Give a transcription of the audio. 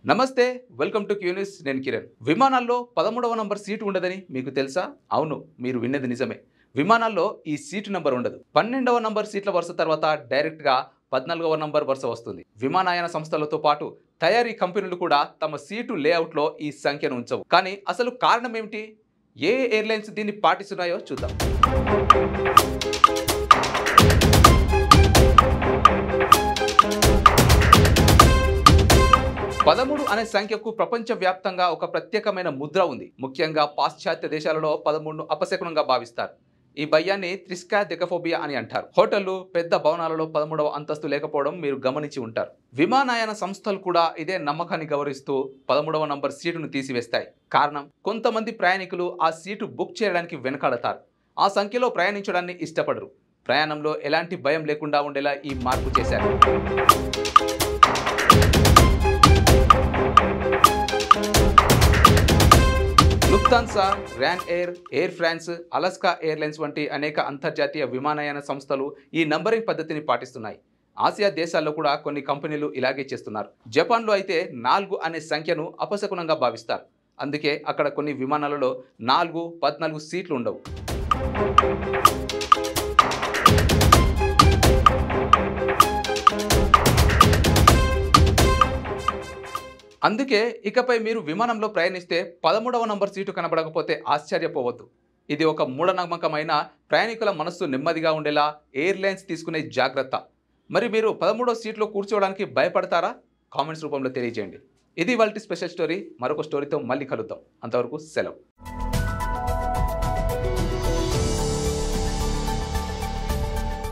నమస్తే, welcome to క్యూనిస్. నేను కిరణ్. విమానాల్లో 13వ నంబర్ సీటు ఉండదని మీకు తెలుసా? అవును, మీరు విన్నది నిజమే. విమానాల్లో ఈ సీటు నంబర్ ఉండదు. 12వ నంబర్ సీట్ల వరుస తర్వాత డైరెక్ట్గా 14వ నంబర్ వరుస వస్తుంది. విమానయాన సంస్థలతో పాటు తయారీ కంపెనీలు కూడా తమ సీటు లేఅవుట్లో ఈ సంఖ్యను ఉంచవు. కానీ అసలు కారణం ఏమిటి? ఏ ఎయిర్లైన్స్ దీన్ని పాటిస్తున్నాయో చూద్దాం. 13 అనే సంఖ్యకు ప్రపంచవ్యాప్తంగా ఒక ప్రత్యేకమైన ముద్ర ఉంది. ముఖ్యంగా పాశ్చాత్య దేశాలలో 13ను అపశకునంగా భావిస్తారు. ఈ భయాన్ని త్రిస్కాథెకఫోబియా అని అంటారు. హోటళ్లు, పెద్ద భవనాలలో 13వ అంతస్తు లేకపోవడం మీరు గమనించి ఉంటారు. విమానయాన సంస్థలు కూడా ఇదే నమ్మకాన్ని గౌరవిస్తూ 13వ నంబర్ సీటును తీసివేస్తాయి. కారణం, కొంతమంది ప్రయాణికులు ఆ సీటు బుక్ చేయడానికి వెనకాడతారు. ఆ సంఖ్యలో ప్రయాణించడాన్ని ఇష్టపడరు. ప్రయాణంలో ఎలాంటి భయం లేకుండా ఉండేలా ఈ మార్పు చేశారు. Lufthansa, Ryanair, Air France, Alaska Airlines వంటి అనేక అంతర్జాతీయ విమానయాన సంస్థలు ఈ నంబరింగ్ పద్ధతిని పాటిస్తున్నాయి. ఆసియా దేశాల్లో కూడా కొన్ని కంపెనీలు ఇలాగే చేస్తున్నారు. జపాన్లో అయితే 4 అనే సంఖ్యను అపశకునంగా భావిస్తారు. అందుకే అక్కడ కొన్ని విమానాలలో 4, 14 సీట్లు ఉండవు. అందుకే ఇకపై మీరు విమానంలో ప్రయాణిస్తే 13వ నంబర్ సీటు కనబడకపోతే ఆశ్చర్యపోవద్దు. ఇది ఒక మూఢనమ్మకమైన ప్రయాణికుల మనస్సు నెమ్మదిగా ఉండేలా ఎయిర్లైన్స్ తీసుకునే జాగ్రత్త. మరి మీరు 13వ సీట్లో కూర్చోవడానికి భయపడతారా? కామెంట్స్ రూపంలో తెలియజేయండి. ఇది ఇవాల్టి స్పెషల్ స్టోరీ. మరొక స్టోరీతో మళ్ళీ కలుద్దాం. అంతవరకు సెలవు.